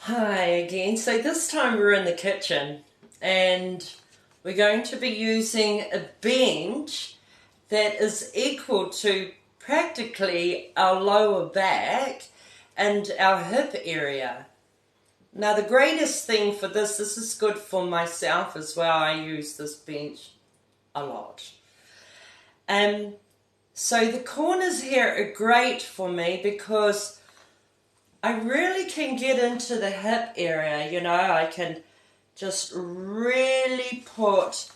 Hi again. So this time we're in the kitchen and we're going to be using a bench that is equal to practically our lower back and our hip area. Now the greatest thing for this is good for myself as well. I use this bench a lot. So the corners here are great for me because I really can get into the hip area, I can just really put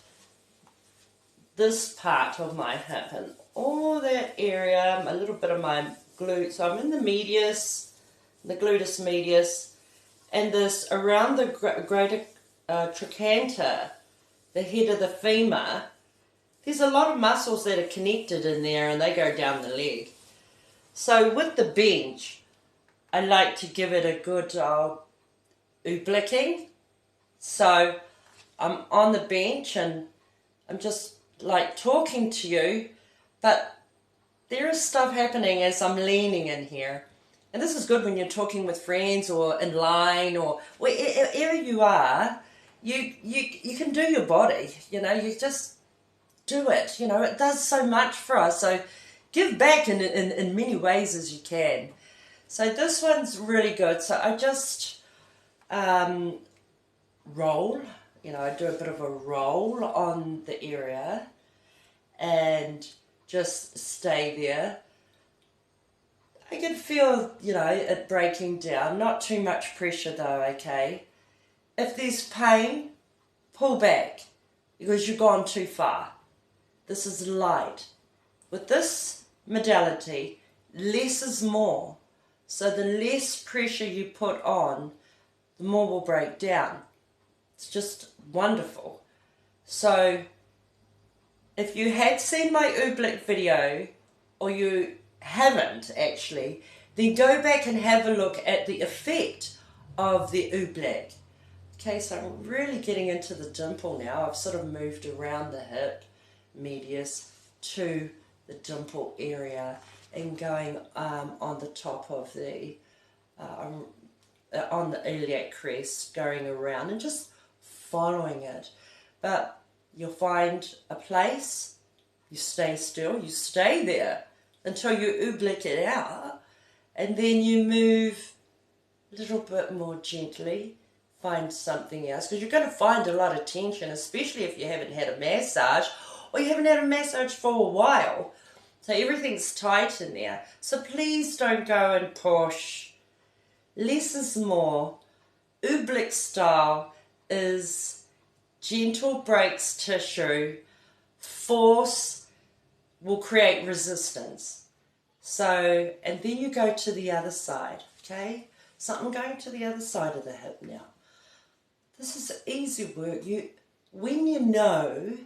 this part of my hip and all that area, a little bit of my glute. So I'm in the medius, the gluteus medius, and this around the greater trochanter, the head of the femur. There's a lot of muscles that are connected in there and they go down the leg. So with the bench, I like to give it a good ooblecking. So I'm on the bench and I'm just like talking to you, but there is stuff happening as I'm leaning in here. And this is good when you're talking with friends or in line or wherever you are. You can do your body, you just do it. It does so much for us. So give back in many ways as you can. So this one's really good. So I just roll, I do a bit of a roll on the area and just stay there. I can feel, it breaking down. Not too much pressure though, okay? If there's pain, pull back because you've gone too far. This is light. With this modality, less is more. So the less pressure you put on, the more will break down. It's just wonderful. So if you had seen my oobleck video, or you haven't actually, then go back and have a look at the effect of the oobleck. Okay, so I'm really getting into the dimple now. I've sort of moved around the hip, medius, to the dimple area and going on the top of the, on the iliac crest, going around and just following it. But you'll find a place, you stay still, you stay there until you oobleck it out, and then you move a little bit more gently, find something else, because you're going to find a lot of tension, especially if you haven't had a massage, or you haven't had a massage for a while. So everything's tight in there. So please don't go and push. Less is more. Oobleck style is gentle breaks tissue. Force will create resistance. So, and then you go to the other side, okay? So I'm going to the other side of the hip now. This is easy work. When you know,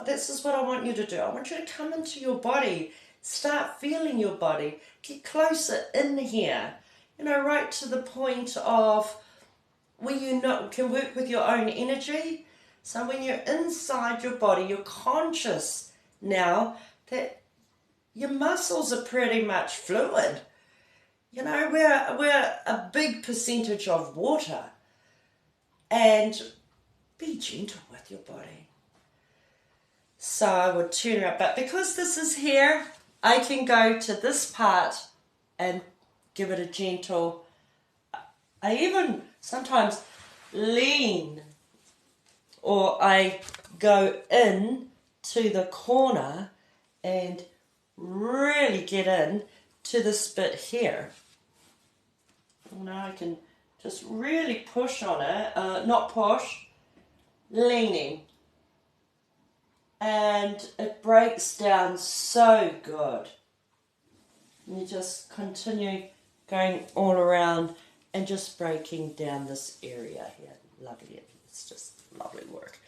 this is what I want you to do. I want you to come into your body, start feeling your body, get closer in here, right to the point of where you can work with your own energy. So when you're inside your body, you're conscious now that your muscles are pretty much fluid. We're a big percentage of water. And be gentle with your body. So I would turn around, but because this is here, I can go to this part and give it a gentle, I even sometimes lean, or I go in to the corner and really get in to this bit here. I can just really push on it, not push, leaning. And it breaks down so good. And you just continue going all around and just breaking down this area here. Lovely. It's just lovely work.